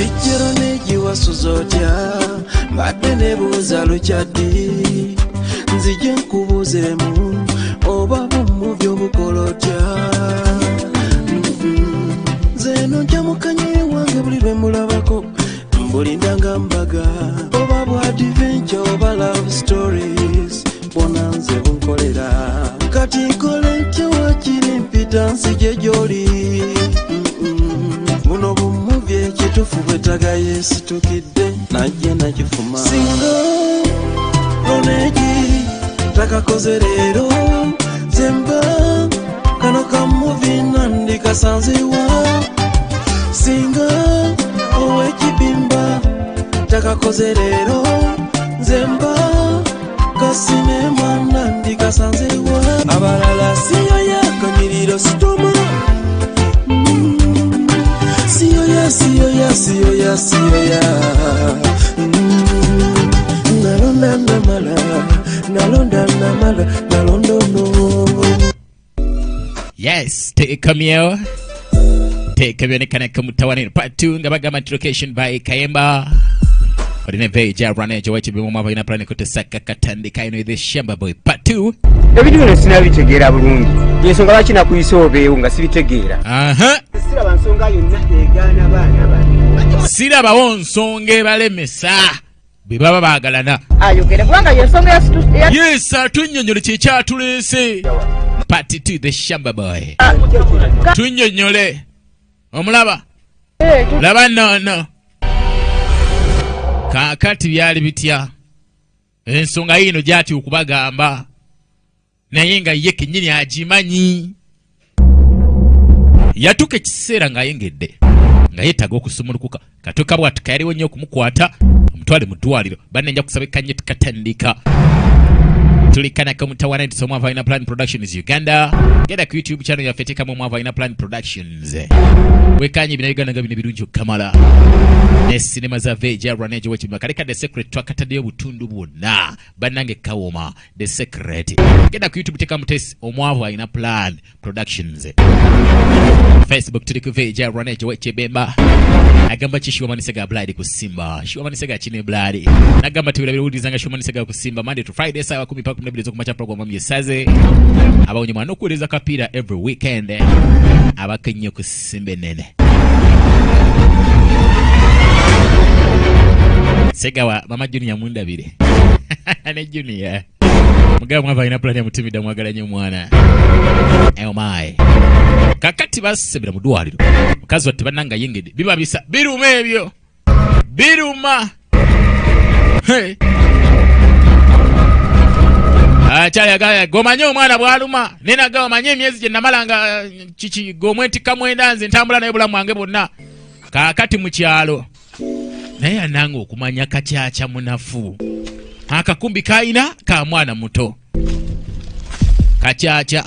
Zijjero negiwasuzotya mbadde nebuuza lukyaddi nzije nkubuuzeemu oba bumu by'obukolotya nze nojja mukanye wange buli lwe mulabako mbulindanga mbaga oba bwa adventure oba love stories bona nze bunkolera kati nkole ntya wakiri mpita nzije gy'oli buno bumuvi ekitufu bwetaga yeesitukidde najja nakifuma singa oneegi takakoze leero zemba kano kamuvi nandikasanziwa singa owekibimba takakoze leero zemba kasinema nandikasanziwa abalala siyo yakanyiriro sitoma siyo ya nalonda namala nalondono. Yes, take a meal. Take a minute, connect mutawani part 2 ngabagama location by Kayemba. Odine veja rane jo wachi bimu ina plan kutesaka katandika ino the shamba boy part 2. Ebintu sinabitegera bulungi. Yensonga laki nakuyisobe nga sibitegera. Sira bansonga yonna egana baana bano. Sira bawonsonge balemesa. Bibaba bagalana. Ayogere kubanga yensonga ya yes, atunyonyole kyatulese. Part 2 the shamba boy. Tunyonyole. Omulaba. Laba no. Kakati byali bitya. Ensonga yino gyati okubagamba. Naye nga ye kennyini agimanyi. Yatuka ekiseera ng'ayengedde. Nga yeetaaga okusumulukuka. Katoka bw'atuka yaliwo nnyo okumukwata. Omutwale mu ddwaliro. Bannenja kusabikanye tukatandika. Tulikana kama mtawana nti Somwa Vaina Plan Productions Uganda. Genda ku YouTube channel ya Fetika Momwa Vaina Plan Productions. Wekanye bina Uganda nga bina birungi kamala. Ne cinema za Veja Ranejo wechi makareka The Secret twakatadde obutundu bwonna. Bannange kawoma The Secret. Genda ku YouTube teka mutesi Omwa Vaina Plan Productions. Facebook tuli ku Veja Ranejo wechi bemba. Agamba chishiwa manisega blood ku Simba. Shiwa manisega chine blood. Nagamba tubira udizanga shiwa manisega ku Simba Monday to Friday sawa 10 paka mnabili zokumacha program myesaze. Abawonye mwana okuweleza kapira every weekend. Abakenye ku Simba nene. Segawa mama Junior mundabire. Ne Junior. Mugaba mwava ina plan ya mutimida mwagala nyo mwana. My. Kakati basebera mu ddwaliro. Mukazi watte bannanga yengede. Biba bisa. Biruma ebyo. Biruma. Hey. Chali agaya gomanyo omwana bwaluma. Nena gawa manye emyezi gye namalanga chichi gomweti kamwenda nze ntambula naye bulamu wange bonna. Kakati mu kyalo. Naye ananga okumanya kacyaca munafu. Akakumbi kaina ka mwana muto. Kacyaca.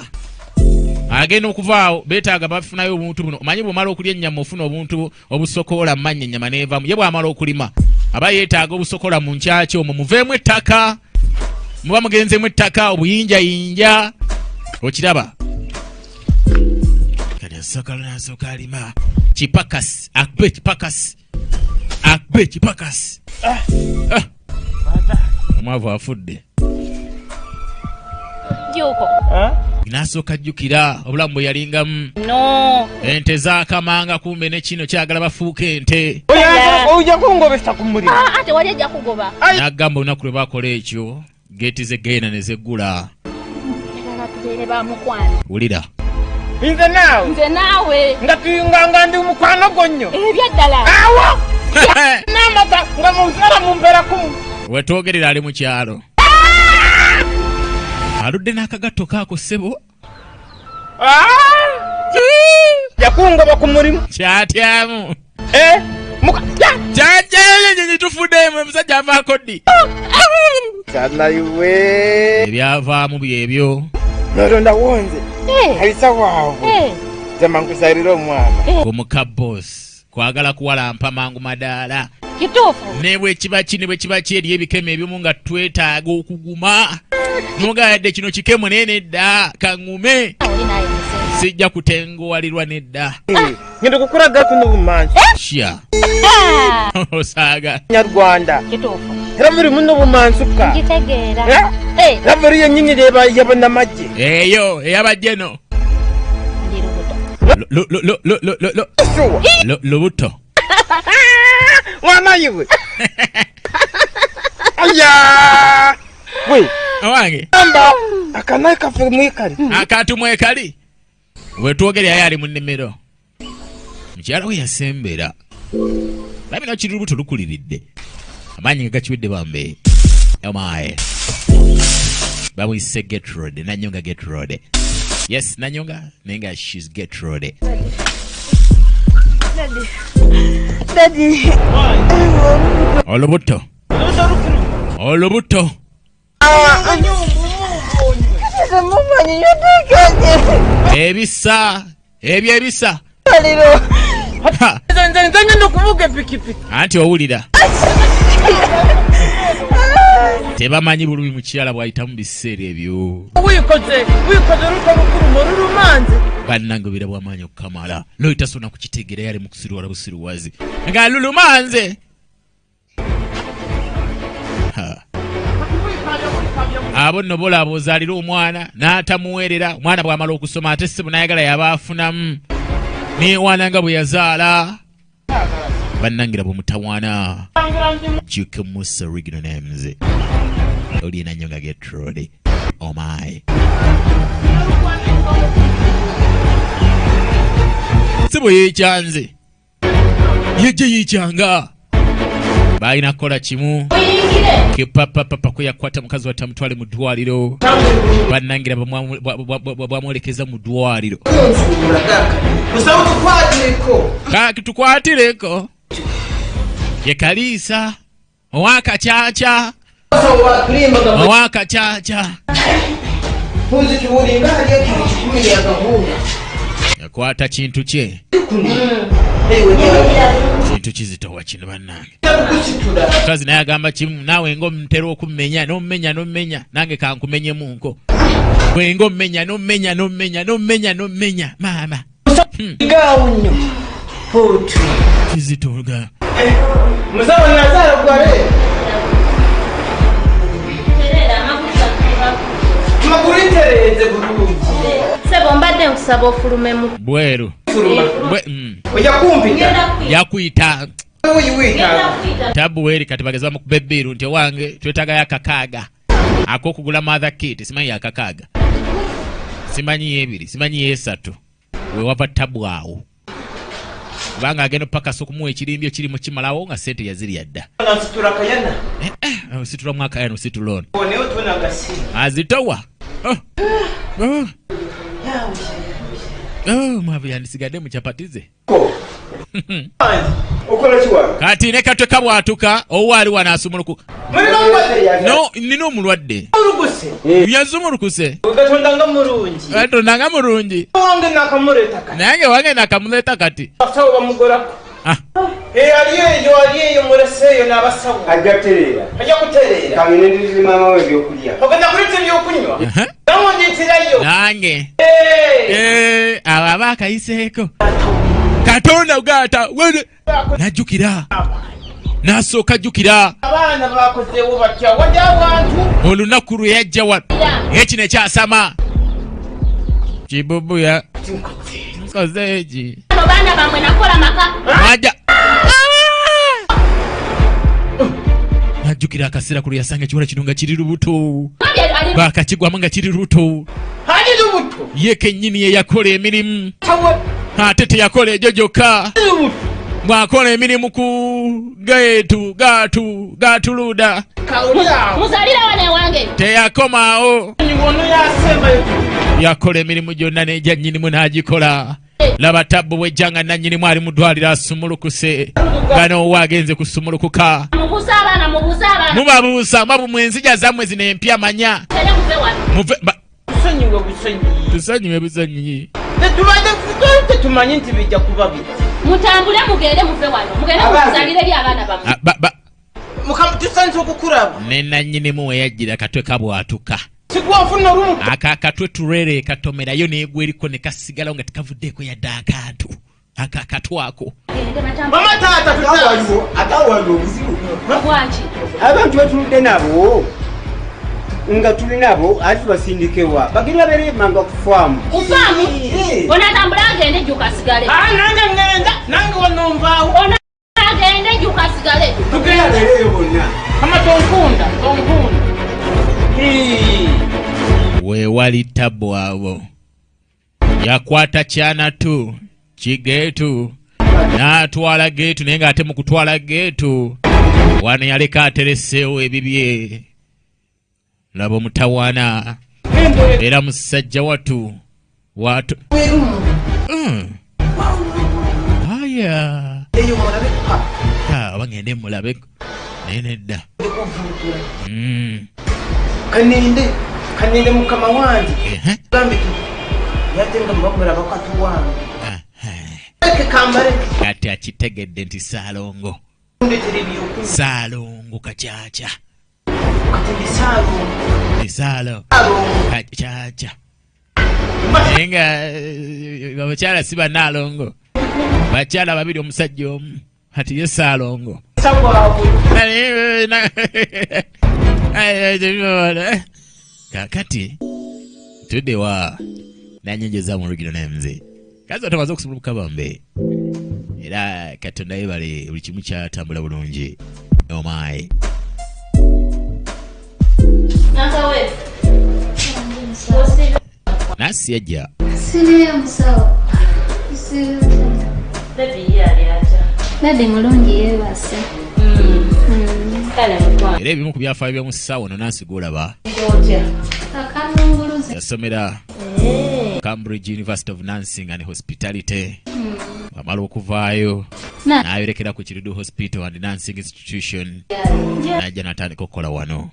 Agenda okuvaawo betaaga bafunayo omuntu buno. Omanyi bw'omala okulya ennyama ofuna obuntu obusokoola mmanya ennyama neevamu. Ye bw'amala okulima aba yeetaaga obusokoola mu nkyakyo omwo muveemu ettaka. Muba mugenzemu ettaka obuyinjayinja. Okiraba. Kati asokala nasooka alima. Kipakasi. Akube kipakasi. Akube kipakasi. Omwavu afudde. Joko. Nasooka jjukira obulamu bwe yalingamu. No. Ente zaakamanga kumbe ne kino kyagala bafuuka ente. Ojja kungobesa ku muliro. Ate wali ajja kugoba. N'agamba olunaku lwe baakola ekyo geeti ze genda ne zeggula. Wulira. Nze naawe. Nga tuyunganga ndi mukwano gonnyo. Ebyaddala. Awo. N'amata nga muzala mu mbeera kumu. Wetwogerera ali mu kyalo. Aludde n'akagatto kaako ssebo. Yakungoba ku mulimu. Kyatyamu. Kyatyamu tufuddemu omusajja avaako ddi. Salayiwe. Ebyavaamu byebyo. Notonda wonze. Alisa waabwe. Zama nkusayirira omwana. Omuka boss. Kwagala kuwalampa mangu madaala. Kituufu. Ne bwe kiba kini bwe kiba kyeri ebikeme ebimu nga twetaaga okuguma. Noga yadde kino kikemu nene dda kaŋŋume. sijja kutenguwalirwa nedda. Ngenda kukulaga kuno bumanzi. Sha. Osaaga. Nyarwanda. Kituufu. Era muri muno bumansuka. Ngitegeera. Labari yennyinyi leba yabana majje. Eyo, eyabajjeno. Lubuto. Mwana yiwe. Aya! Wei, awange. Amba akanaye kafe mwekali. Akatu mwekali. Wetwogere yali mu nnimiro. Mukyala we yasembera. Labina kiri lubuto lukuliridde. Amanyi gakiwedde bambe. Omaye. Bamuyise Get Road, Nanyonga Get Road. Yes, Nanyonga, nenga she's Get Road. Daddy. Olubuto. Olubuto. Ebisa. Ebyo ebisa. Nzanye kuvuga pikipiki. Anti owulira. Tebamanyi bulumi mukyala bw'ayita mu biseera ebyo. Wikoze ruko rukuru morurumanze. Bannange bira bw'amaanyi okukamala. Loyita sona kukitegera yali mu kusiruwala busiruwazi. Nga lulumanze. Abo nno bolaba ozaalira omwana n'atamuweerera. Omwana bw'amala okusoma ate ssebo n'ayagala yaba afunamu. Neewaana bwe yazaala. Bannangira bw'omutawaana. Juke Musa original names. Oli Nanyonga Get Road. Oh my. Sibo yekyanze. Yeje yikyanga. Balina kukola kimu. Kipapa kuyakwata mukazi watamutwale mu ddwaliro. Bannangira bamwolekeza mu ddwaliro. Kaki tukwatireko. Ye Kalisa. Owakacaca. Owakacaca. Yakwata kintu kye. Kintu kizitowa kino bannange. Kazi naye agamba kimu naawe ng'omutera okummenya n'ommenya nange kankumenyemunko. Bwe ng'ommenya n'ommenya maama. Gawunyo. Potu. Kizitoga. Musawo nazara gwale. Makuritereze bulungi. Sebo mbadde nkusaba ofulume mu. Bweru. Oja kumpita. Yakuyita. Oyiwita. Tabu weri kati bageza mu kubebbiru nti wange twetaga yakakaaga. Akokugula mother kit simanyi yakakaaga. Simanyi yebiri, simanyi yesatu. We wapa tabu awo. Kubanga agenda paka sokumuwa ekirimbyo kiri mu kimalawo nga sente yaziri yadda. Nasitura kayana. Situla mwaka yano situloni. One otuna gasi. Azitowa. Mwavu yandisigadde mu chapatize. Okola kiwa. Kati ne katwe kabwatuka owali wanaasumuluku. No, nino mulwadde. Uruguse. Yazumulukuse. Ugatondanga mulungi. Atondanga mulungi. Wange nakamuleta kati. Nange wange nakamuleta kati. Asawo bamugorako. Aliyeyo muleseyo n'abasawo. Ajaterera. Ajja kuterera. Kamene ndirize mama we byokulya. Ogenda kuleta ebyokunywa. Namunditirayo. Nange. Aba bakayiseeko. Katonda ugata wede. Najjukira. Nasooka jjukira. Abaana bakozeewo batya wadde abantu. Olunaku lwe yajja wano. Ekino ekyasama. Kibubuya. Nkozeeki. Baana bamwe nakola maka. Majja. Najjukira akaseera kulu yasanga ekiwala kino nga kiri lubuto. Bakakigwamu nga kiri lubuto. Hani lubuto. Ye kennyini ye yakola emirimu. Ate teyakola egyo gyokka. Bwakola emirimu ku gatuluda. Muzalira wane wange. Teyakomaawo. Ono yasemba. Yakola emirimu gyonna n'ejja nnyinimu n'agikola. Laba tabbu bw'ejjanga nannyinimu ali mu ddwaliro asumulukuse. Gano wagenze kusumulukuka. Mubuuza abaana. Mubabuusa mwabumwe enzija zammwe zino empya manya. Tusonyiwe busonyi. Tetumanyi nti bijja kuba biti. Mutambule mugende muve wano. Mugende muzalire eri abaana bamwe. Tusanze okukulaba. Ne nannyinimu we yajjira katwe kabwatuka. akakatwe turere katomerayo negwa eriko ne kasigalawo nga tekavuddeko yadde akantu akakatwako mama taata tutawaliwo atawaliwo obuzibu abantu betuludde nabo nga tuli nabo ati basindikewa bagiri babere manga kufaamu onatambula agende jukasigale nange ngenda nange wanomvaawo agende jukasigale tugenda leero bonna ama tonkunda weewali tabbo abo yakwata kyana tu kigeetu n'atwala geetu naye ng'ate mu kutwala geetu wano yaleka atereseewo ebibye laba omutawaana era musajja watu aya oba ngende mulabe naye nedda kanende mukama wange gambe yatenga mubagula bakatu wange kati akitegedde nti Saalongo kacaca kacaca naye nga abakyala si banaalongo bakyala babiri omusajja omu ati ye Saalongo kakati tuddewa nanyenjeza mu lugino nemze kazi otamaze okusubula mukabambe era Katonda yebale buli kimu kyatambula bulungi omaye nasi yajja Nade mulungi yebase. Era ebimu ku byafaayo bya musawo no nansi golaba yasomera Cambridge University of Nursing and Hospitality amala okuvaayo n'ayorekera ku Kirudu Hospital and Nursing Institution najja natandika okukola wano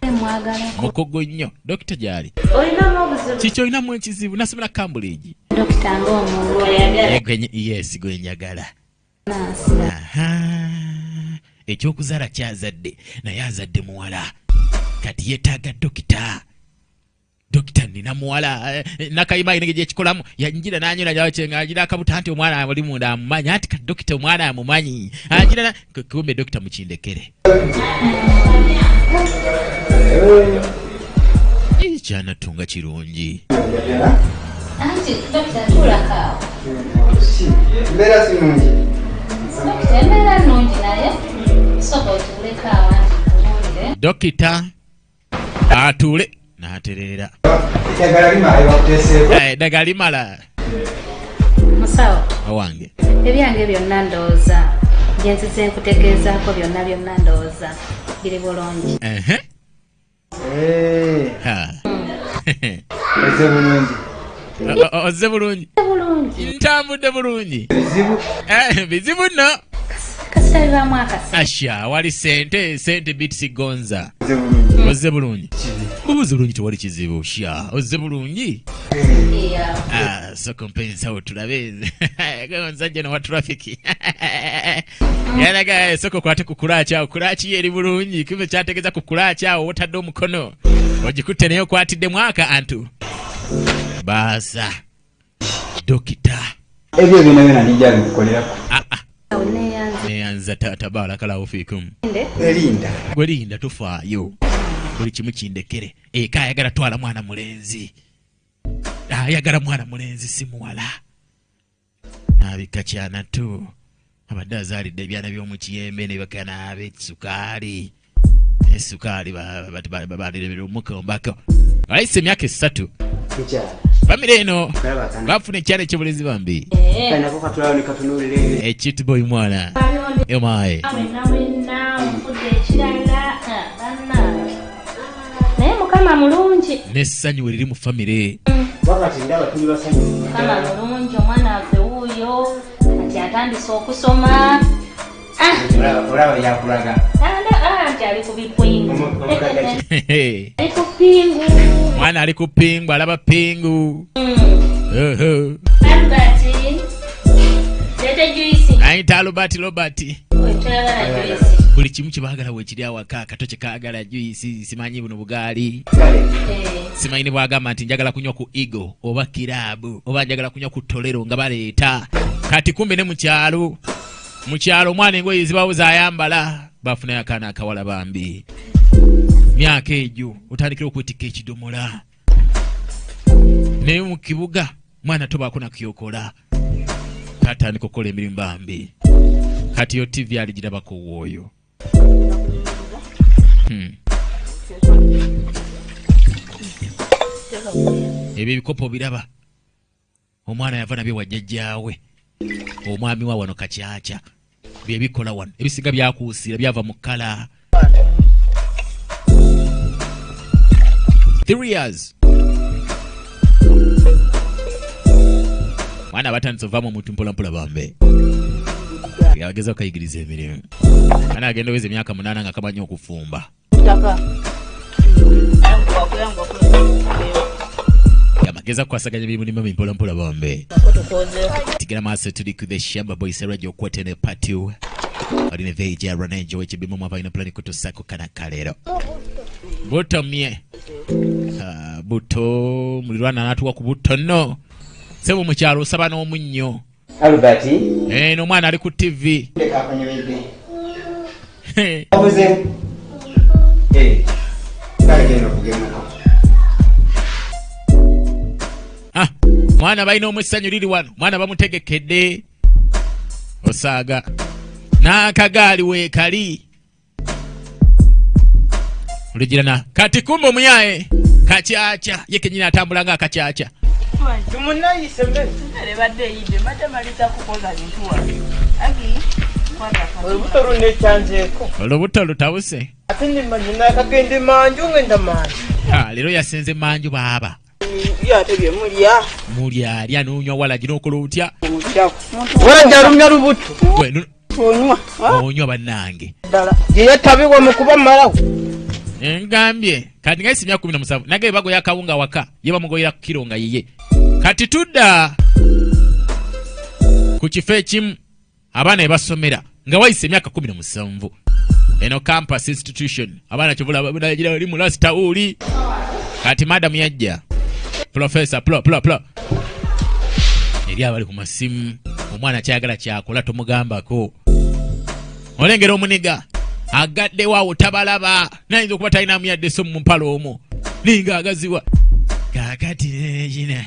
mukogo nnyo dokita gyali kiki olinamu ekizibu nasomera Cambridge Dokita ng'omuntu yes gwenjagala ekyokuzaala kyazadde naye azadde muwala kati yeetaaga dokita nina muwala nakayima ayina gyekikolamu yanjira nanyola gyawakyenga agira akabuta nti omwana ali munda amumanyi anti kati dokita omwana amumanyi agira kumbe dokita mukindekere kyanatunga kirungi anti dokita tulakaawo mbeera si nungi dokita embeera nnungi naye soka otulekaawo anti kulungi dokita atuule n'aterera eddagala limala musawo owange ebyange byonna ndowooza gyensize nkutegeezaako byonna ndowooza biri bulungi eze bulungi ozze bulungi ntambudde bulungi bizibu nno kasitalibamu akasi asha wali sente bitisi gonza ozze bulungi bubuze bulungi tewali kizibu sha ozze bulungi soko mpensawo tulabe gonzajja nowa trafiki yalaga soko kwate kukulakyawo kulaki eri bulungi kive kyategeeza kukulakyawo wotadde omukono ogikutte naye okwatidde mwaka antu baasa dokita ebyo byonna nijja bikukolerako neyanza tabarakalawo fiikum gwelinda tofaayo buli kimu kindekere eka ayagala twala mwana mulenzi ayagala mwana mulenzi si muwala nabika kyana tu abadde azaalidde ebyana by'omukiyembe ne bakana ab'esukaali esukaali balerebera omukombako ayise emyaka 3 famire eno bafuna ekyana eky'obulenzi bambi ekitiboyi mwana emaye naye mukama mulungi n'essanyu we liri mu famire mukama mulungi omwana waffe wuuyo ati atandise okusoma olaba yakulaga nti ali ku bipingu ali ku pingu mwana ali ku pingu alaba pingu Albert lete juisi ayita Robert buli kimu kibagala wekiri awaka kato kyekagala juisi simanyi buno bugaali simanyi bwagamba nti njagala kunywa ku ego oba kirabu oba njagala kunywa ku tolero nga baleeta kati kumbe ne mukyalo omwana engoye zibawo zayambala bafunayo akaana akawala bambi myaka egyo otandikira okwetikka ekidomola naye mu kibuga mwana tobaako nakuyokola katandika okukola emirimu bambi kati yo TV aligirabako wooyo ebyo ebikopo biraba omwana yava nabyo wajjajjaawe omwami wa wano kakyakya byebikola wano ebisinga byakuusira byava mu kkala 3 years mwana batandise ovaamu omuntu mpolampola bambe yageza okayigiriza emirimu ana agenda oweza emyaka 8 nga kamanyi okufumba yamageza kukwasaganya ebimulimu mpolampola bambe tigera maaso tuli ku the shamba boys radio okwetene patio alina veji aranenjo wekibimu mwavaina plani kutusako kana kalero buto mye buto mulirwana natuwa ku buto no sebo mukyalo osaba n'omunnyo Albert no mwana ali ku TV mwana balina omwesanyu liri wano mwana bamutegekedde osaaga n'akagaali weekali olugirana kati kumba omuyaye kakyakya ye kenyini atambula nga akakyakya tumunayise mbere badde yidde matamaliza kukola bintu wano olubuto lunekyanjeeko olubuto lutabuse ate nimanyi nakagende manju ngenda manju leero yasenze manju baaba ate bye mulya alya n'onywa wala gina okola otya wajalumya lubuto onywa bannange ddala gye yatabibwa mu kuba malawo engambye kati ngaisi myaka 17 nage bago yakawunga waka ye bamugoyera ku kiro nga yiye kati tudda ku kifo ekimu abaana ebasomera nga wayise emyaka 17 eno campus institution abaana kivula bagira oli mu last uli kati madam yajja professor plo eri abali ku masimu omwana kyagala kyakola tomugambako olengera omuniga agadde waawo tabalaba nayinza okuba talina muyadde so mu mpalo omwo ninga agaziwa kakati kina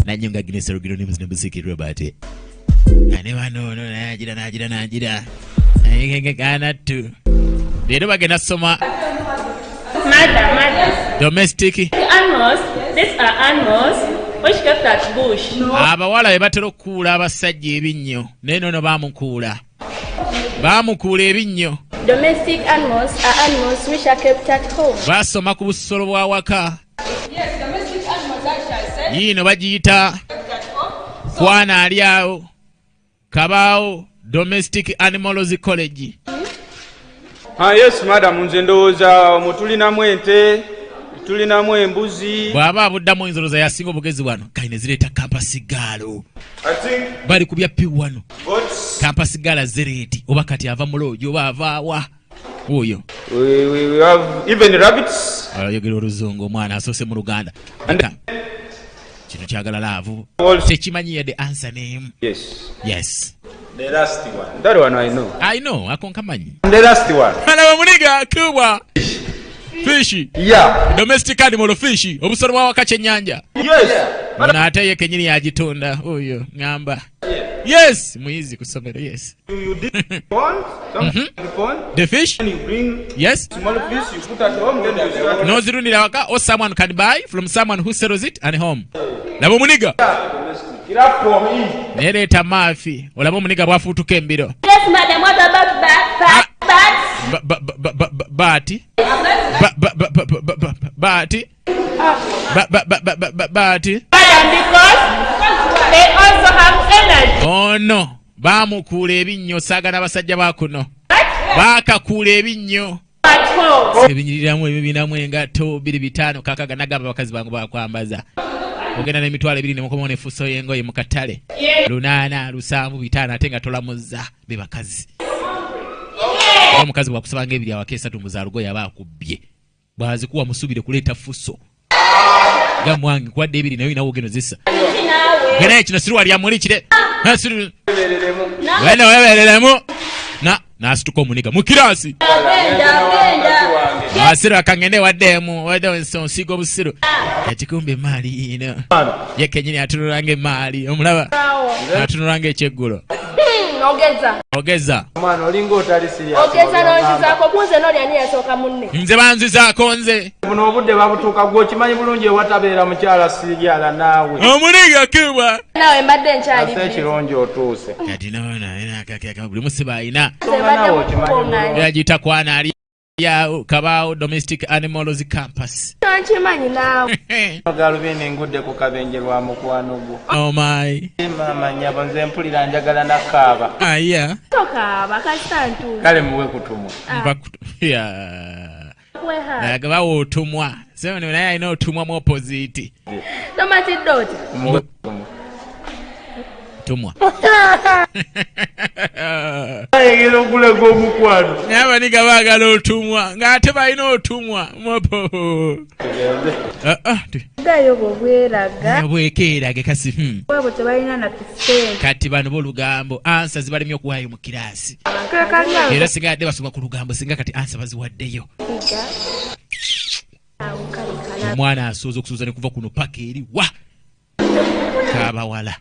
nanyonga gineserugiro nemuzinamusiki robert ane wanono nagira kanattu leero bagenda soma domestic abawala be batera okukuula abasajja ebinnyo naye nono bamukuula ebinnyo Domestic animals are animals which are kept at home. Basoma ku busolo bwa waka. Yes, domestic animals actually. Yino bagiyita kwana aliao kabao domestic animals college. Yes madam, nze ndowooza mutulinamu ente, tulinamu embuzi. Bwaba abuddamu enzoloza yasinga obugezi wano kayine zireeta kampasi gaalo. Bali kubya P1 kampasi gala zereti oba kati ava mulojo oba avaawa oyo we have even rabbits yogera oluzungu omwana asose mu Luganda kino kyagala laavu tekimanyi the answer name. Yes the last one, that one I know akonkamanyi the last one alaba muniga kubwa fish domestic animal fish obusolo bwa wakache nyanja. Muna ate ye kenyini yagitonda oyo ngamba yes muizi kusomera yes you did pond the fish and you bring small fish you put at home then you no zirunira waka or someone can buy from someone who sells it at home. Labo muniga nereta mafi olabo muniga bwafutuka embiro. Yes madam, what about that? Bati Because they also have energy. Oh no, bamukuula ebinnyo saagana basajja bakuno baakakuula ebinnyo ebinyiriramu ebibinamu engato 25 kakaga nagamba bakazi bangu bakwambaza ogenda n'emitwalo 2 ne mukomawo n'efuuso y'engoye mu katale 8 7 5 ate nga tolamuzza be bakazi omukazi bwakusabanga 2 awaka 3 mu zaalugoye aba akubbye bwazikuwa musubire kuleeta fuso gamwange kwadde 2 nayo inawo geno zissa gena kino siru ali amulikire nasiru wena webereremu nasituka omuniga mu kirasi asiru akangende waddemu ensonsigo obusiru ekikumbe maali ino ye kenyini atunulanga emaali omulaba atunulanga ekyeggulo ogeza mwana olinga otali serious ogeza n'onzizaako kunze n'oli ani yasooka munne nze banzizaako nze buno obudde babutuuka gwe okimanyi bulungi ewatabeera mukyala siryala naawe omuniga kibwa naawe mbadde nkyali ate ekirungi otuuse kati noona buli musiba ayina naawe okimanyi yagiyita kwana ali ya kabaawo domestic animals campus nkimanyi naawe galubindi ngudde ku kabenje lwa mukwano gwo oh my mama nyabo nze mpulira njagala nakaaba aya tokaaba kasitantu kale muwe kutumwa gabawo otumwa so naye alina otumwa mu opposite tomatidde oti muwe kutumwa tumwa ayegera okulega omukwano n'abaniga baagala otumwa ng'ate balina otumwa mopo ddayo bwebweraga bwekeerage kasi bwebwe tebalina na pisente kati bano b'olugambo ansa zibalemye okuwaayo mu kiraasi era singa yadde basoma ku lugambo singa kati ansa baziwaddeyo omwana asooza okusuuza ne kuva kuno paka eri wa kabawala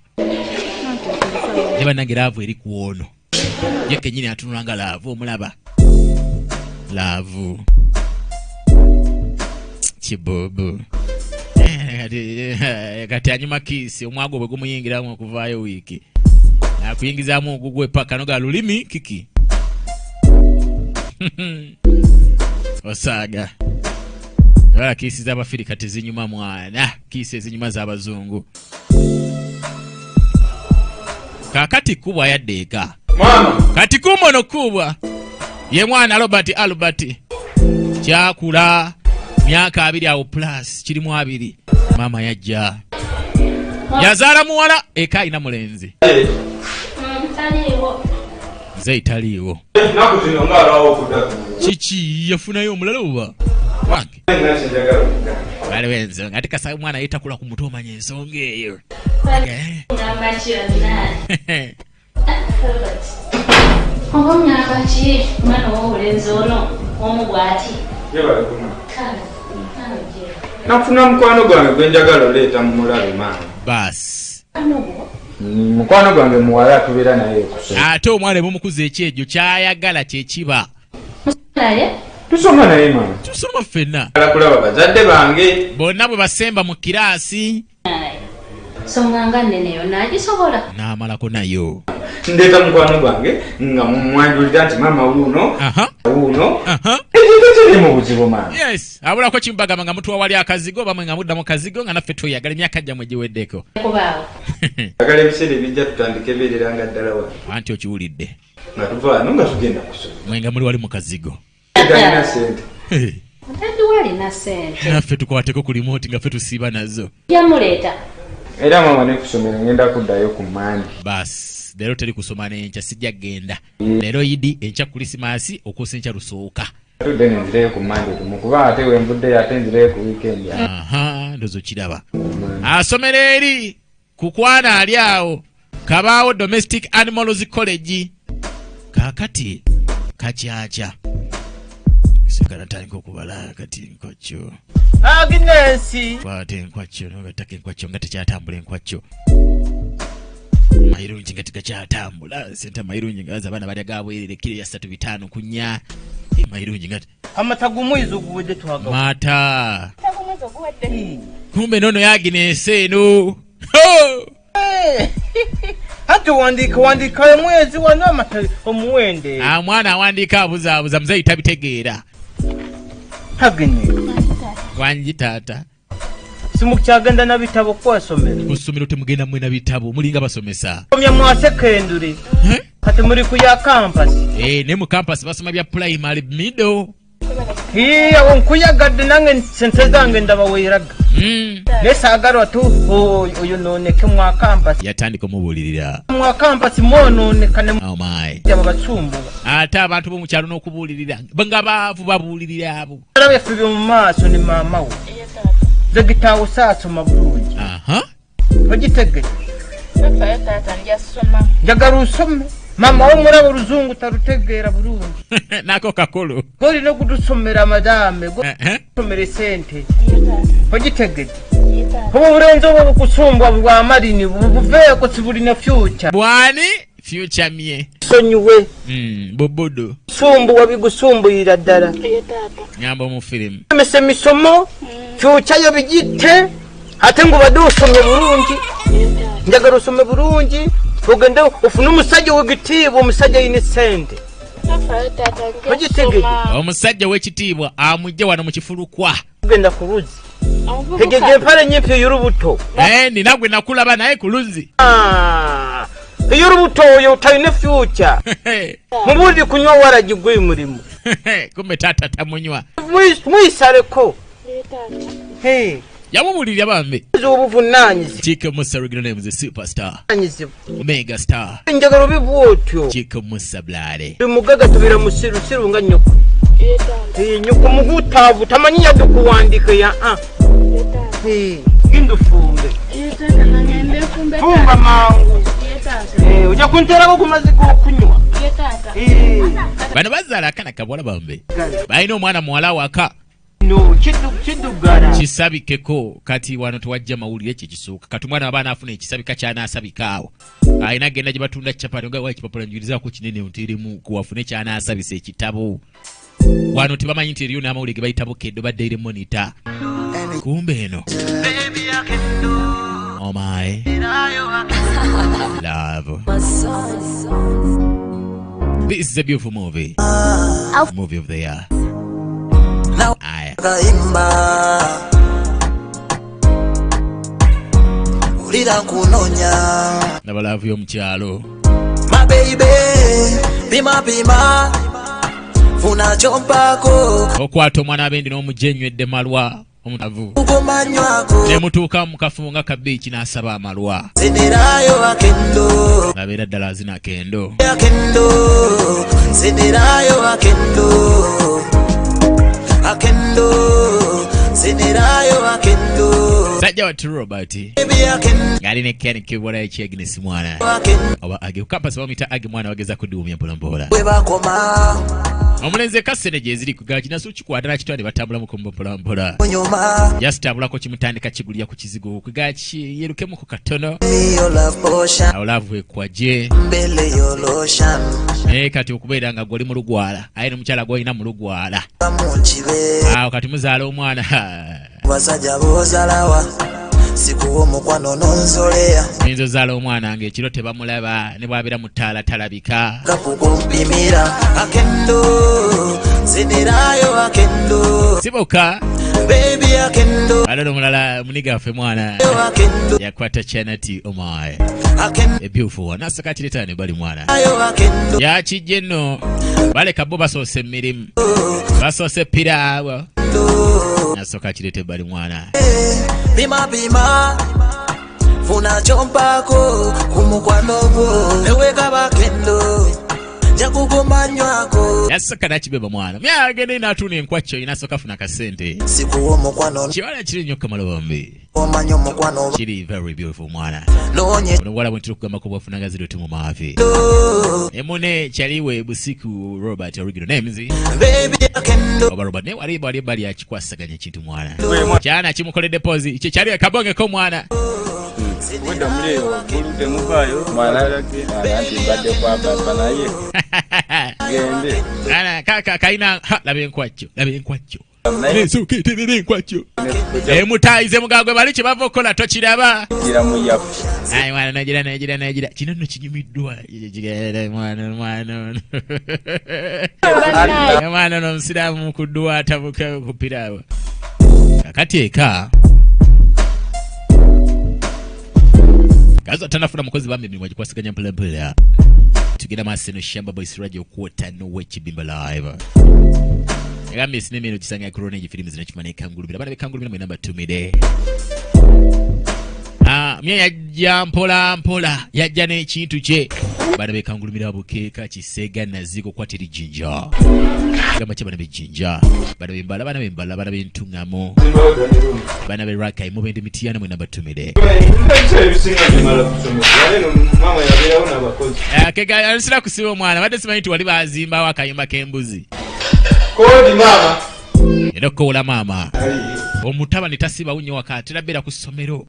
ne bannange laavu eri ku ono ye kenyini atunulanga laavu omulaba laavu kibobo kati anyuma kiisi omwago bwe gumuyingiramu okuvaayo wiiki akuyingizaamu ogugwe paka noga lulimi kiki osaaga wala kiisi z'abafirika tezinyuma mwana kiisi ezinyuma z'abazungu kakati kubwa yaddeeka kati kumono kubwa ye mwana Albert kyakula myaka 2 awo plus kirimu 2 mama yajja yazaala muwala eka alina mulenzi nze italiiwo kiki yafunayo omulala oba wange baliwo enzo ngati kasaba omwana yetakula ku mutwe omanya ensonga eyo omwambaki mwana w'obulenzi ono omugwati nafuna mukwano gwange gwenjagala oleeta mu mulabe maama basi mukwano gwange muwala tubeera naye kusoma ate omwana ebumukuza ekyejo kyayagala kyekiba tusoma naye maama tusoma ffenna kulaba bazadde bange bonna bwe basemba mu kiraasi songa nga nneneyo naagisobola n'amalako nayo ndeeta mukwano gwange nga mwanjulira nti maama wuuno ekintu kiri mu buzibu maama yes abulako kimbagamba nga mutuwa wali akazigo bamwe nga mudda mu kazigo nga naffe tweyagala emyaka gyammwe giweddeko kubaawo agala ebiseera ebijja tutandika ebeerera nga ddala wa anti okiwulidde nga tuvaano nga tugenda kusoma mwe nga muli wali mu kazigo galina sente atadde walina sente naffe tukwateko ku limoti nga ffe tusiiba nazo yamuleeta era maama nekusomera ngenda kuddayo ku mandi basi leero teri kusoma n'enkya sijja kgenda leero yidi enkya krisimaasi okuusa enkya lusooka tudde nenzirayo ku mandi tumukuba ate wembuddeyo ate nzirayo ku wiikendi ndozo kiraba asomera eri ku kwana ali awo kabaawo domestic animals college kakati kakyakya sikanatandika okubala kati nkwakyo Agnesi kwate nkwakyo nogataka enkwakyo nga tekyatambula enkwakyo mayirungi nga tegakyatambula sente mayirungi nga baza abaana balya gabwerere kiro ya 3 kunya mayirungi nga amata gumwizo guwedde twaga mata kumbe nono yaginese eno ate wandika mwezi wano amata omuwende mwana awandiika abuzaabuza muzeeyi tabitegeera Agni wangi taata simukyagenda na bitabo kwasomera ku ssomero temugenda mwena bitabo mulinga basomesa komya mwa secondary kati muri ku ya campus ne mu campus basoma bya primary middle awo nkuyagadde nange sente zange ndabaweeraga nesagaro tu oyo noneke mwa campus yatandika omubulirira mwa campus mononekane oh my abasumbu ate abantu bo mu kyalo n'okubulirira nga baavu babulirira abo arabe fibyo mu maaso ni mama wo zegitawo saaso mabulungi ogitege tata njasoma njagala usome mama wo murabo ruzungu tarutegeera bulungi nako kakolo goli no kudusomera madame gosomere sente ogitege ubu burenzo bwo kusumbwa bwa marini buveeko sibulina future bwani future mye sonyuwe bobodo sumbu wabigusumbuyira ddala nyamba mu film mese misomo future yo bijite ate ngo badusomye bulungi njagala usome bulungi ogende ufuna omusajja w'ekitiibwa omusajja yine sente ogitege omusajja w'ekitiibwa amujje wano mu kifulukwa ogenda ku luzzi tegeje empale nyimpi ey'olubuto nina gwe nakulaba naye ku luzzi ey'olubuto oyo talina future mubulire kunywa waragi gwe mulimu kumbe taata tamunywa mwisaleko yamubulirira bambe obuvunaanyizi Chico Musa original name is a superstar omega star njagala obibu otyo Chico Musa blare mugaga tubira musirusiru nga nyoko nyoko mugutaavu tamanyi yadde kuwandika ya gendufumbe fumba mangu ojja kunterako ku mazzi g'okunywa bano bazaala akana kabwala bambe balina omwana muwala waka kiddugala kisabikeko kati wano tewajja mawulire ekyo kisooka kati omwana abaana afuna ekisabika kyanaasabika awo alina genda gye batunda capati nga ekipapula njulirizaako kinene ntiremu kuwafune kyanaasabisa ekitabo wano tebamanyi nti eriyo n'amawulire ge bayitabo keddo baddaire monita kumbe eno oh my love this is a beautiful movie movie of the year ulira kunonya nabalavu y'omukyalo my baby pima funa chompako okwata omwana abendi n'omujenywedde malwa omutavu ukumanywako nemutuuka mu kafunga ka biiki n'asaba amalwa zinirayo akendo nabeera ddala azina akendo zinirayo akendo zinirayo akendo sajja wati Robert ngali ne Ken kibola ekyegnes mwana oba age ukapasa bamita age mwana wageza kuduumya mpolampola webakoma omulenzi kasene gye ziri kugaji naso kikwata na kitwale batambula mu kombo mpolampola just abulako kimutandika kigulya ku kizigo kugachi yerukemu ku katono love ekwaje mbele yo lotion kati okubeera nga goli mu lugwala aye n'omukyala gw'olina mu lugwala kati muzaala omwana basajja bozalawa sikuwa omukwano nonzolea enzo zaala omwana ng'ekiro tebamulaba ne bw'abeera mu ttaala talabika gakukumpimira akendo zinirayo akendo siboka baby akendo alalo omulala munigaffe mwana yakwata chanati omaye a beautiful one nasaka kireta ne bali mwana yakijje nno baleka bo basoose emirimu basoose piraawo nasoka kirete bali mwana pima funa chompako kumukwano gwo neweka bakendo jakukumanywako yasoka nakibeba mwana myagende natuna enkwacyo inasoka funa kasente sikuwa omukwano kiwala kiri nnyo kamalobambi omanyi omukwano kiri very beautiful mwana nonye wala bwentira okugambako bwafunanga ziro timu maafi emune kyaliwe busiku Robert original names baby akendo oba Robert ne wali bali akikwasaganya ekintu mwana kyana kimukoledde pozi kye kyali akabongeko mwana wenda muleo bulute muvayo mwana anti mbadde kwa papa naye gende ana kaka kaina labe enkwacyo nesukitire enkwacyo mutayize mugagwe bali kibava okukola tokiraba gira muyafu ayi mwana nagira kino nno kinyumiddwa mwana n'omusiraamu mukuddwa atabuka kupiraabo kakati eka gaza tanafuna mukozi bambi mimwe gikwasiganya mpolampola tugenda maaso eno Shamba Boys Radio kwota no wekibimba live Egambye sinema eno kisanga Cronage Films n'ekimana ekangulumira bana bekangulumira mwe namba 2 mide. Mye yajja mpola yajja n'ekintu kye bana bekangulumira bukeeka kisega naziko kwatiri jinja gamba kye bana bejinja bana bembala bana bentungamo bana be rakai mu bende mitiyana mwe namba 2 mide. Kega ansira kusiba omwana badde simanyi nti wali bazimbawo akayumba k'embuzi. Kodi mama. Era kola mama. Omutabani tasiba unyo wakati labera ku ssomero.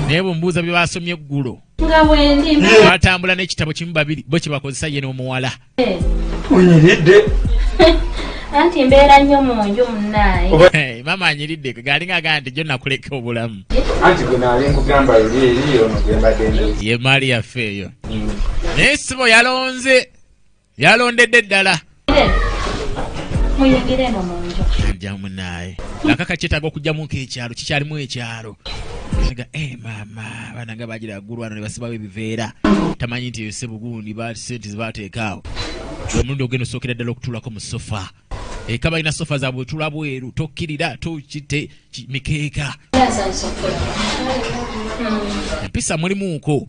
Nebo mbuza bye basomye eggulo. Nga bwendi batambula n'ekitabo kimu babiri bo kye bakozesa ye n'omuwala. Onyiridde. Anti mbeera nnyo mu nju munnaye. Mama anyiridde galinga gandi jjo nakuleka obulamu. Anti gwe naali nkugamba eri ono gemba dende. Ye mali yaffe eyo. N'essibo yalondedde ddala. Muyingire no mu nju. Jamu naye. Akaka kyetaaga okujjamu nk'ekyalo kikyalimu ekyalo. Nga mama bananga bagira gulwana ne basibawo ebiveera. Tamanyi nti yose bugundi ba sente zibateekaawo. Omuntu ogenda osokera ddala okutulako mu sofa. Kaba ina sofa za bwetula bweru tokkirira tokite mikeeka. Empisa mulimuuko.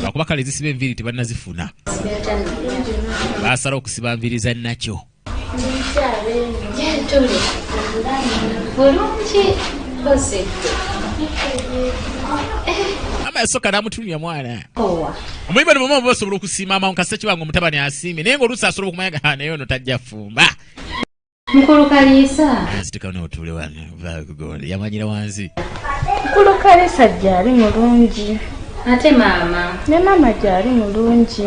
Bakuba kale zisiba enviiri tebannazifuna. Basala okusiba nviiri za nakyo. Ama yasoka namutunya mwana. Omuyimba ne mama basobola okusiima amawunka sekibango omutabani asiimye naye ng'oluusi asobola okumanya naye ono tajja fumba. Mukulu Kalisa. Nzitika n'otuule wano vakugonde yamanyira wansi. Mukulu Kalisa gyali mulungi. Ate mama. Ne mama gyali mulungi.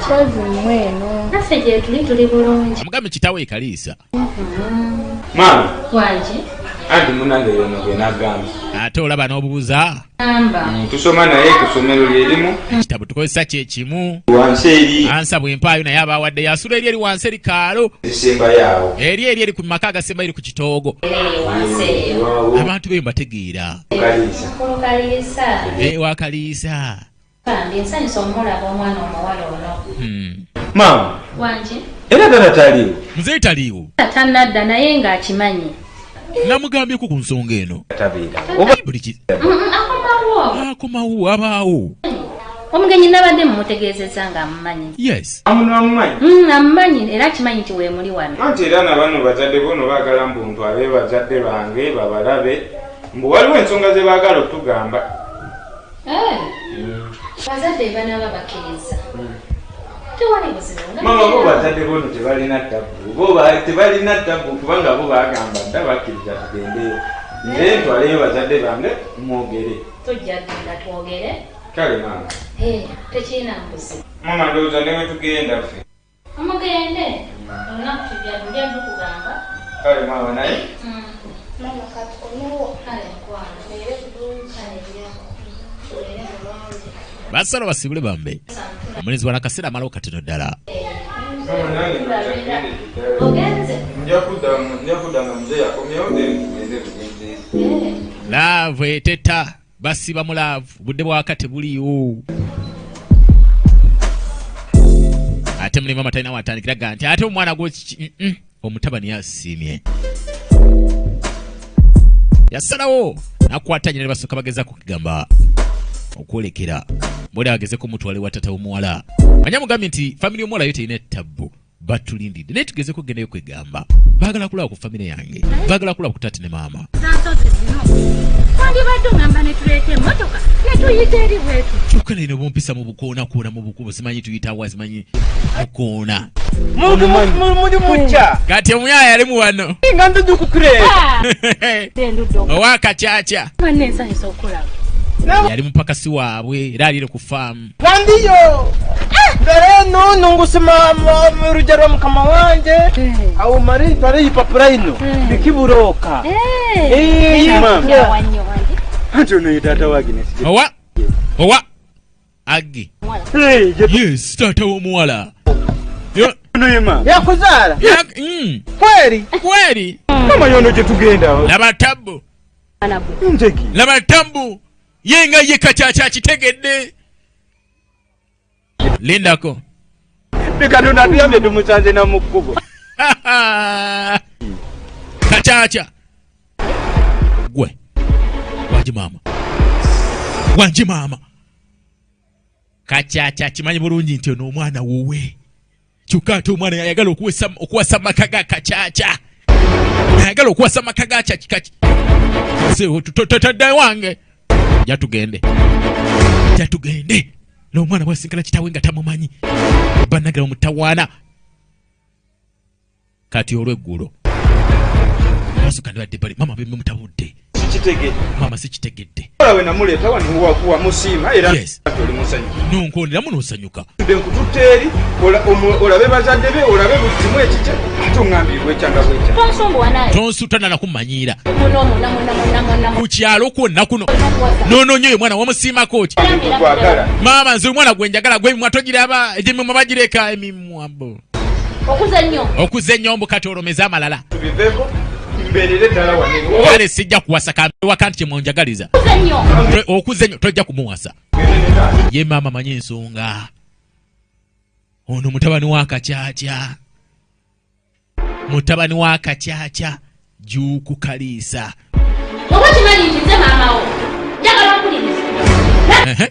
Kyazi mweno. Naffe gye tuli bulungi. Amugambe kitaawe Kalisa. Mama. Wangi. Anti munange yono gwe nagamba. Ate olaba n'obuuza. Amba. Tusoma naye ku ssomero lyerimu. Ekitabo tukozesa kye kimu. Wansi eri. Ansa bw'empaayo naye abawadde yasula eri wansi eri kaalo. Esemba yaawo. Eri ku maka agasemba eri ku kitoogo. Wansi. Abantu be mbategeera. Kalisa. Mukulu Kalisa. Wa Kalisa. Kandi nsanyusa omulaba omwana omuwala ono. Mama. Wangi. Era tata taliwo. Muzeeyi taliwo. Tanadda naye ng'akimanyi. Namugambyeko ku nsonga eno. Tabeera. Akomawo abaawo. Omugenyi nabadde mumutegeezezza ng'amumanyi. Yes. Amumanyi. Amumanyi era akimanyi nti weemuli wano. Anti era nabano bazadde bono baagala mbu ntwale bazadde bange babalabe mbu waliwo ensonga ze baagala okutugamba. Bazadde banaaba bakkiriza. Tewali buzibu. Mama bo bazadde bono tebalina ttabu. Tebalina ttabu kubanga bo baagamba dda bakkiriza tugendeyo. Nze ntwaleyo bazadde bange mwogere. Tujja genda twogere. Kale mama. Tekirina mbuzi. Mama ndowooza ne we tugenda ffe. Omugende. Olunaku tujja tukugamba. Kale mama naye. Mama katukomewo. Kale nkwano. Beere bulungi. Kale byako. Beere bulungi. Basala basibule bambe. Omulenzi wana kaseera amalawo katono ddala. Mama nange Ogenze. nja kudda nga muzeeyi akomyewo tugende tugende. Laavu eteta basiba mu laavu budde bwaka tebuliiwo. Ate mulimu amatalina watandikira ga nti ate omwana gwo omutabani yasiimye. Yasalawo nakwatanya ne basooka bageza kukigamba okwolekera bwoli ageze ku mutwale wa tata w'omuwala. Manya mugambye nti famire y'omuwala yo terina ettabbu batulindidde naye tugeze kugendayo kwegamba baagala kulaba ku famire yange baagala kulaba ku tate ne maama. Wandibadde ongamba ne tuleeta emmotoka ne tuyita eri bwetu. Kyokka naye ne bumpisa mu bukoona koona mu bukubo simanyi tuyita wa simanyi bukoona. Muli mucha. Kati omuyaya yalimu wano. Nga ndudu kukureba. Owa Kacaca. Mwanne nsanyusa okulaba. Yali mupakasi waabwe era alire ku faamu. Nandiyo. Dare no nungusima rujaro mukama wanje. Au mari twale ipapura ino. Bikiburoka. Mama. Anto no tata wagine. Owa. Agi. Yes, tata w'omuwala. Yakuzala. Kweli. Mama yono je tugenda. Laba tabbu. Nteki. Laba tabbu. Yenga ye Kacaca kitegedde. Lindako. Bikatuna tuyambe tumusanze na mukubo. Kachacha. Gwe. Wanji mama. Kachacha kimanyi bulungi nti ono omwana wowe. Kyukate omwana yayagala okuwasa makaga kachacha. Yayagala okuwasa makaga kikachi. Se tutotadde wange. Jatugende. N'omwana bwasinkana kitawe nga tamumanyi. Banagala omutawaana. Kati olw'eggulo. Basukandibadde bali mama bimwe mutabudde. Sikitegedde. Mama sikitegedde. Olawe namuleeta wano wa musima era oli musanyu. Nunkonderamu n'osanyuka. Benkututeeri olabe bazadde be olabe butimu ekikye tungambirwe ekyanga bwekya. Tonsombowa naye. Tonsutana na kumanyira. Muno. Ku kyalo kwonna kuno. Noononye mwana wamusiimako ki. Twagala. Mama nze omwana gwe njagala gwe mimwa togiraba emimwa bagireka emimwa bo. Okuza ennyombo kati olomeza amalala. Tubiveeko. Mberere ddala wanene. Kale sijja kuwasa wakanti kye mwenjagaliza. Okuza ennyo tojja kumuwasa. Ye mama manyi ensonga. Ono mutabani wa kachacha juku kalisa. Oba kimanyi nti nze maama wo. Njagala okuliriza.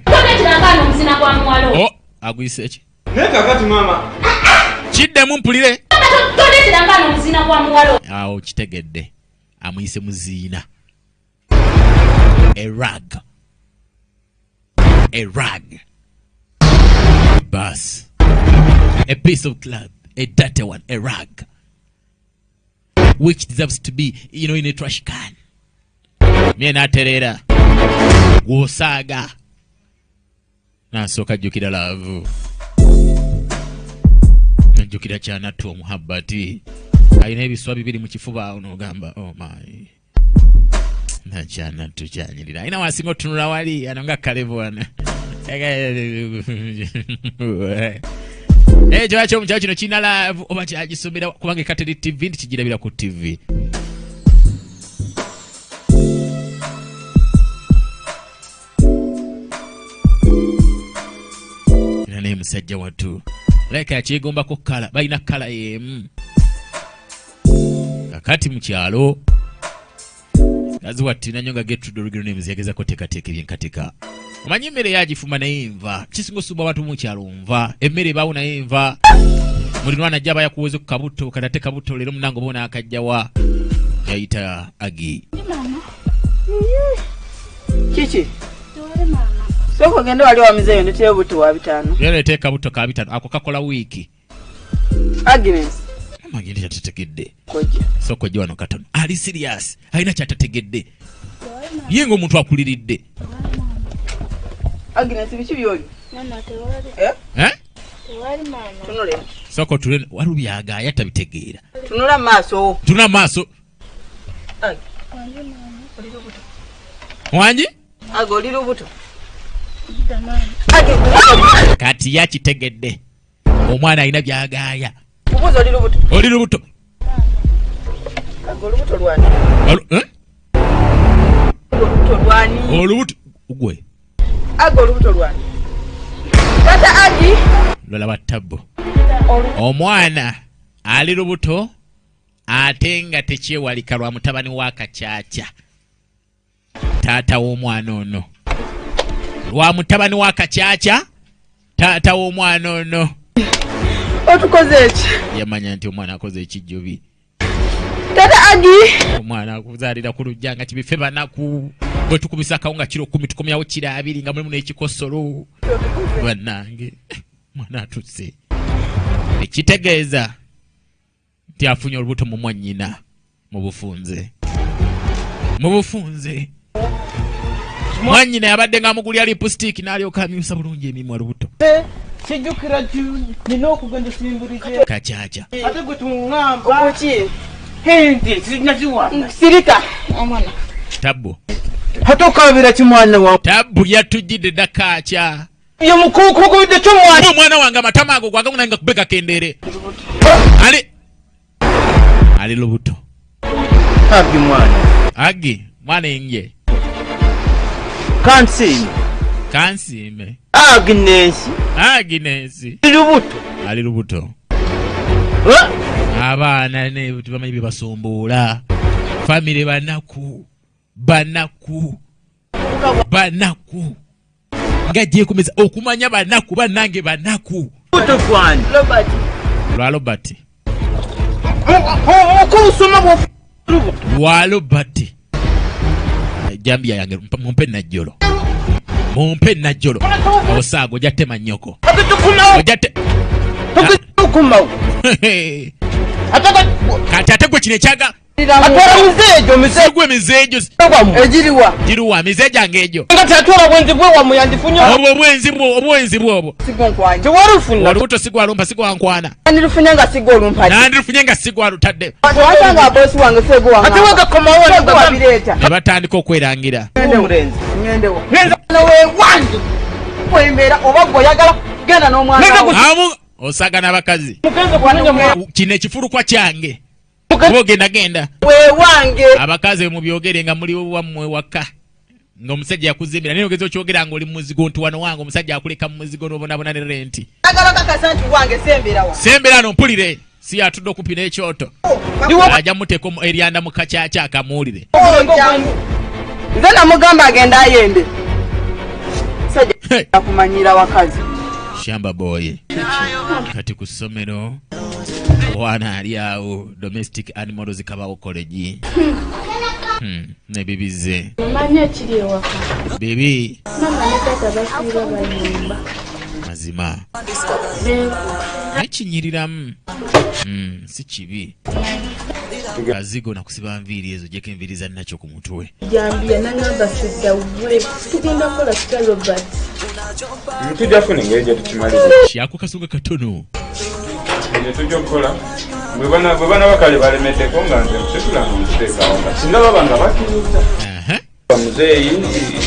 Tometera muzina gwa muwalo. Agwise ki? Naye kakati mama. Kiddemu mpulire. Tometera muzina gwa muwalo. Awo kitegedde. Amuyise muziina. A rag. Bus. A piece of cloth. A dirty one. A rag. Which deserves to be, in a trash can. Miena terera. Gwosaga. Nasooka jjukira laavu. Najjukira kyanattu omuhabbati. Alina ebiswa bibiri mu kifuba n'ogamba oh my. Nakyanattu kyanyirira. Alina wasinga otunula wali anonga Kalevu wana. Ekyo lwaki omukyalo kino kirina laavu oba kyagisomera kubanga ekateri TV nti kigirabira ku TV. Era naye musajja wattu leka yakyegombako kala balina kala y'emu. Kakati mu kyalo kazi wattina nnyo nga Gertrude Olugero Names yagezako teekateeka ebyenkatika. Omanyi emmere yagifuma naye nva. Kisinga osumba abantu mu kyalo nva. Emmere baawo naye nva. Mulirwana ajja aba yakuweze ku kabuto kadate kabuto leero munango boona akajjawa. Yayita Agi. Kiki? Soko genda wali wa mizeyo ndeteyo buto wa 5. Yaleeta kabuto ka 5 ako kakola wiiki. Agnes. Magindi kyatategedde. Koja. Soko jwa no katono. Ali serious. Haina kyatategedde. Yengo omuntu akuliridde. Agnes bichi byoli. Mama tewali. Tewali mama. Tunule. Soko tule walubyaga yatabitegeera. Tunula maaso. Tuna maaso. Agi. Wanji? Ago oli lubuto. Kati yakitegedde. Omwana alina byagaaya. Kubuzo oli lubuto. Oli lubuto. Ago lubuto lwani? Lubuto lwani? Olubuto ugwe. Ago lubuto lwani? Tata Agi. Lola batabbo. Omwana ali lubuto ate nga tekyewalika lwa mutabani wa kachacha. Taata w'omwana ono. Lwa mutabani wa kachacha. Taata w'omwana ono. Otukoze eki? Yamanya nti omwana akoze ekijjubi. Tata Agi. Omwana akuzaalira ku lujjanga kibife banaku. Bwe tukubisa akawunga kiro 10 tukomyawo kiro 2 nga mulimu n'ekikosolo. Bannange. Mwana atuse. Ekitegeeza nti afunye olubuto mu mwannyina mu bufunze. Mwannyina yabadde ng'amugulya lipstick n'alyoka amyusa bulungi emimwa lubuto. Kijjukira nina okugenda simbulije. Kachacha. Ate gwe tungamba. Okuki? Hindi sinakiwanda. Sirika. Omwana. Tabbo. Hatokabira kimwana wa. Tabbo yatujjidde dakacha. Ye mukuku de chomwana. Omwana wange amatama ago gwaga nga kubeka kendere. Ali lubuto. Agi mwana. Agi mwana inje. Kansime. Agi Agnes ali lubuto abaana ne tubamanyi bebasumbuula family banaku ngaje kumeza okumanya banaku banange banaku Robert Walubati jambia yange mumpe najjolo osago jatema nnyoko ojate kati ate gwe kino ekyaga atwala mizeejo egiriwa mizeejo angeejo obwenzi bwobwo olubuto sigwalumpa sigwankwana nandirufunye nga sigwalutadde ne batandika okwerangira osagana abakazi kino ekifulukwa kyange genda abakazi mubyogere nga muli wammwe waka ng'omusajja yakuzimbira naye ogezi okyogera ng'oli mu muzigo nti wano wange omusajja akuleka mu muzigo n'obonabona ne renti sembera no mpulire si atudde okumpi n'ekyoto ajja muteeka eryanda mu kakyakya akamuwulire nze namugamba agenda ayembe sajja akumanyira wakazi shamba boy kati ku ssomero wana ali awo domestic animals kabawo college ne bibize manya kiri ewaka bibi mama ne tata basiiba bayimba mazima ekinyiriramu si kibi kazigo nakusiba nviiri ezo jeko enviiri za nakyo ku mutwe jambia nangamba sidda we tugenda kola kita Robert tujafuna engeri gye tukimaliza kyako kasonga katono gye tujja okukola bwe bana bakale balemeddeko nga nze nkusitula nziteekawo nga singa baba nga bakkiriza muzeeyi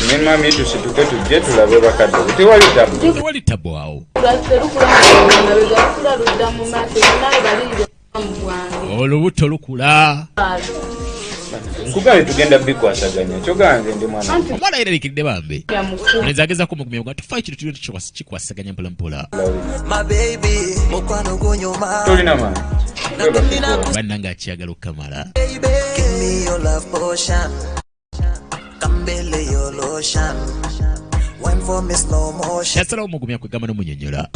ne mami tusituke tujje tulabe bakadde tewali tabu awo olubuto lukula nkugaye tugenda bikwasaganya kyoganze ndi mwana omwana yeralikiridde bambe nezagezako mugumya nga tufa ekintu tulio kikwasaganya mpolampola tolina maani bannanga akiyagala okukamala yasalawo omugumya kwegamba n'omunyonyola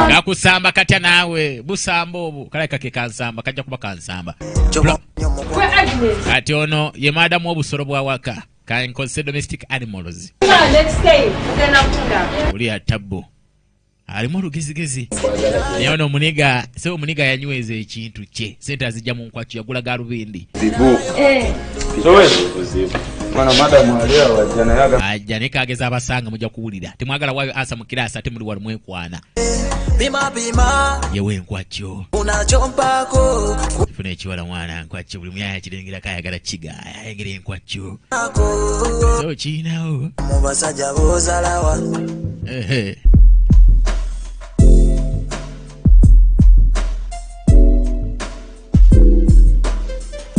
gakusamba katya naawe busamba obwo kalabika ke kansamba kajja kuba kansamba kati ono ye maadamu obusolo bwa waka kankozese domestic animals oli atabbo alimu olugezigezi naye ono omuniga se omuniga yanyweza ekintu kye sente azijja mu nkwakyo yagula galubindi ajja ne kageza abasanga mujja kuwulira temwagala waayo asa mu kiraasi ate muli wali mwekwana yewe enkwakyo funa ekiwala mwana nkwakyo buli muyaya kirengera kayagala kiga ayengera enkwakyo so kiinawo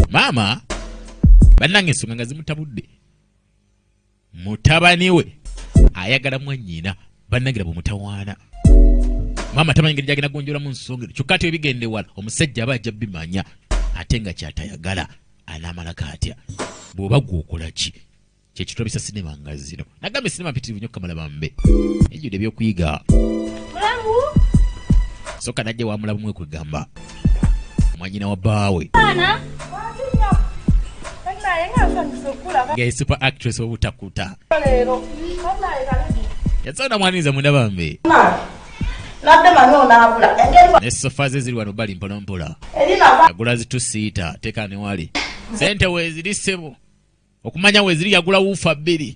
maama bannange ensonga nga zimutabudde mutabani we ayagala mwannyina bannangira bwemutawaana maama tamanyi ngeri gyagenda gonjolamu nsonga kyokka ati ebigende wala omusajja aba ajja bimanya ate nga kyatayagala anaamalako atya bw'oba gwokola ki kyekitulabisa sinema nga zino nagambe sinema mpitirivu nnyo kamala bambe ejjudde ebyokuyiga soka najja wa mulabu mwe kwegamba mwanyina wa bbaawe nga super actress obutakuta yatsonda mwaniriza mwenda bambe ne sofa ze ziri wano bali mpolampola yagula zitusiita teeka ne wali sente weeziri ssebo okumanya weeziri yagula wuufa 2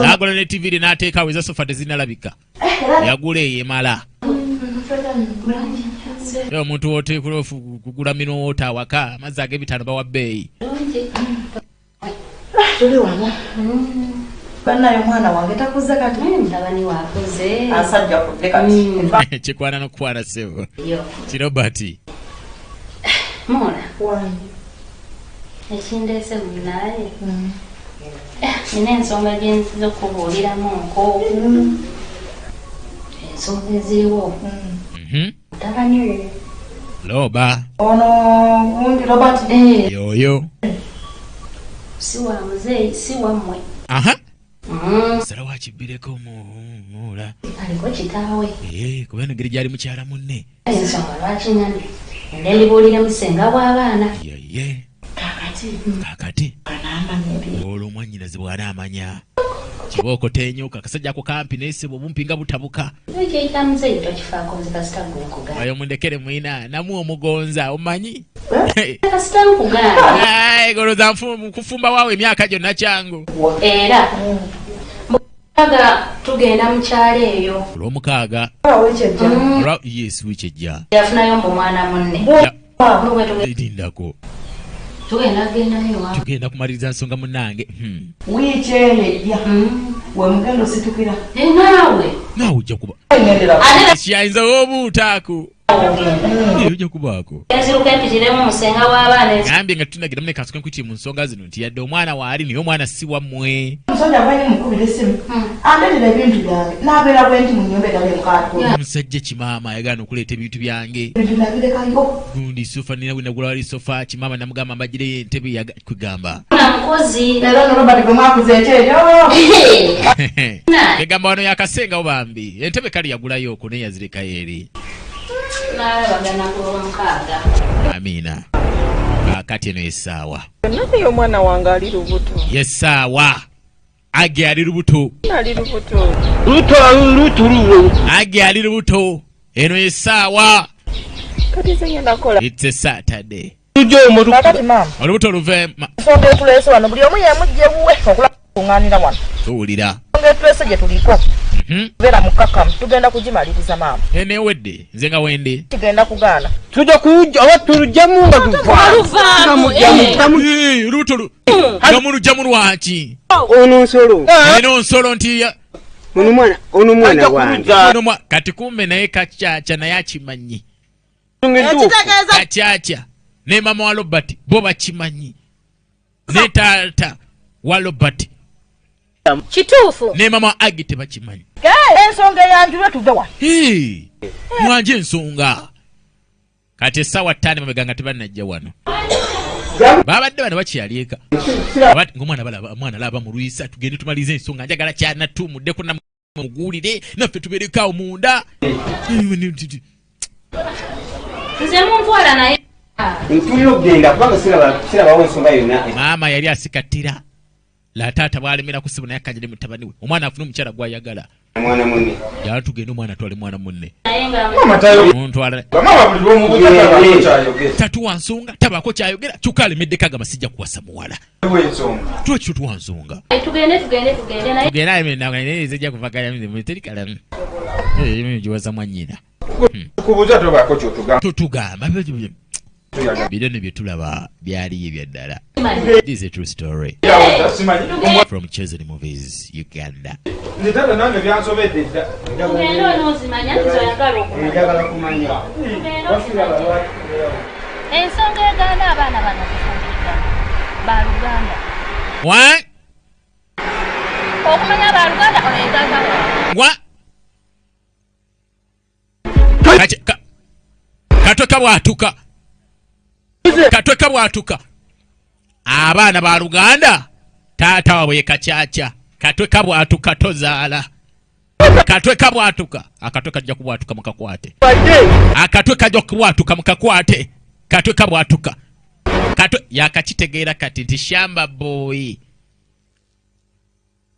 n'agula ne tiviri n'ateekawo eza sofa tezinalabika yagula eyemala yo omuntu woteekula kugula minowota awaka amazzi ag'ebitaano bawa bbeeyi tuli wano bannayo mwana wange takuze kati ndabani wakoze asajja kudde kati kikwana n'okukwana ssebo kirobati mona wange ekindeese munaye nina ensonga gye nziza okubuuliramu nko ensonga eziriwo mutabani we Loba ono wundi Robert yoyo si wa muzeeyi si wammwe aha sala wakibireko mula aliko kitaawe kubera engeri gyali mukyala munne ensonga lwaki ngani ndelibuulire musenga bw'abaana yeye kakati olwo mwannyinaze bw'ana amanya kibooko tenyuka kasajja ako kampi naisibwa obumpinga butabuka ekyeyita muzeeyi tokifaako nze kasita gwe nkugamba oyo mundekere mwina namu omugonza omanyi kasita nkugamba goloza kufumba waawe emyaka gyonna kyangu era mukaaga tugenda mu kyalo eyo olw'omukaaga yes wikyejja yafunayo mbu mwana munne lindako tugenda kugendayo wa tugenda kumaliriza nsonga munnange wiiki eyo ejja wemugenda ositukira naawe ojja kuba kyayinza obuutaako ojja kubaako enziruka empitiremu musenga w'abaana gambye nga tunagira mune kansuka nkwitiye mu nsonga zino nti yadde omwana waali naye omwana si wammwe omusajja bwali mukubira essimu andetera ebintu byange n'abeera bwe nti mu nnyumba etali mukaatu omusajja kimaama ayagala okuleeta ebintu byange ebintu nabirekayo gundi sofa nina bwenagula wali sofa kimaama namugamba mbagireyo entebe kwegamba mukozi era Robert gwe mwakuza ekyeyo egamba wano yakasengawo bambi entebe kali yagulayo okwo naye yazirekayo eri n'alabagana ku lw'omukaaga amiina kati eno essaawa naye omwana wange ali lubuto yessaawa age ali lubuto ali lubuto age ali lubuto eno essaawa kati zenye nakola it's a Saturday kakati maama olubuto luve nsonga etuleese wano buli omu yemujje wuwe okulakuŋŋaanira wano tuwulira nsonga etuleese gye tuliko beera mukakamu tugenda kugimaliriza maama enewedde nze nga wende kigenda kugaana tujja kuwujja oba tulujjamu nga olubuto nga mulujjamu lwaki ono nsolo eno nsolo nti ono mwana wange kati kumbe naye kacyaca naye akimanyi kacyaca ne mama wa Robert bo bakimanyi ne taata wa Robert kituufu ne mama wa Agi tebakimanyi ensonga eyanjulwe tuve wano mwanje ensonga kati essaawa 5 mabeganga tebanajja wano babadde bano bakyalieka ng'omwana laba mu lwisa tugende tumalize ensonga njagala kyanatumuddeko namuguulire naffe tuberekaawo munda nze muntwala naye ntulira okugenda kubanga sirabawo ensonga yonna maama yali asikatira la taata bwalemera kusibu naye akkanjire mutabani we omwana afuna omukyala gwayagala mwana munne yala tugenda omwana atwale mwana munne naye nga muntwala tatuwa nsonga tabaako kyayogera kyokka alemeddeko agamba sijja kuwasa muwala twekyo tuwa nsonga tugenda naye zijja kuvagala terikalamu giwasa mwannyina totugamba bino ne bye tulaba byaliyo ebya ddala. This is a true story from Chosen Movies Uganda. ensonga egaana abaana bano baluganda okumanya baluganda onegaana katweka bwatuka abaana ba Luganda taata wabwe kacyaca katweka bwatuka tozaala katweka bwatuka akatweka jja kubwatuka mukakwate akatweka jja kubwatuka mukakwate katweka bwatuka yakakitegeera kati nti shamba boy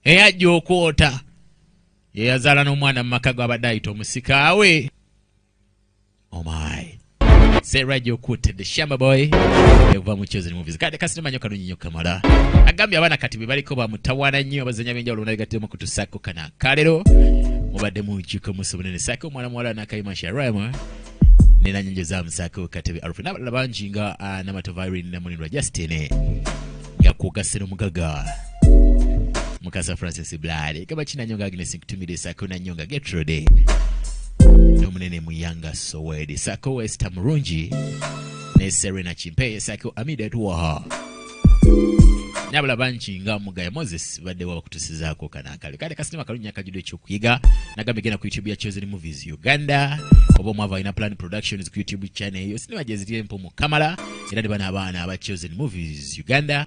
eyajja okwota yeyazaala n'omwana mu maka gw'abadde ayita omusikaawe. Oh my. Sarah Jokutte the Shamba Boy yava mu Chosen Movies kade kasima nyoka nyo kamala agambye abana kati baliko bamutawana nnyo abazanya benjawulo nagatemo kutusako kana kalero mubadde mu chiko musobonene sako mwana mwala nakayima sharama nena nyenje za msako katebe alfina labanjinga na matavirin na munirwa Justine yakugasero mugaga mukasa Francis Blade kaba china nyonga Agnes kutumire sako na nyonga Getrode nomunene muyanga Sowedi sako West Murungi ne Serena Chimpe sako Amida Tuwaha Nabula banchinga mugaya Moses badde wa kutusizaako kanakale. Kale kasinema kalunya kajudo ekyokuyiga nagambe gena ku YouTube ya Chosen Movies Uganda. Obo mwava ina Plan Productions ku YouTube channel. Yo sinema jeziriye mpo mu kamera era ne bana abaana aba Chosen Movies Uganda.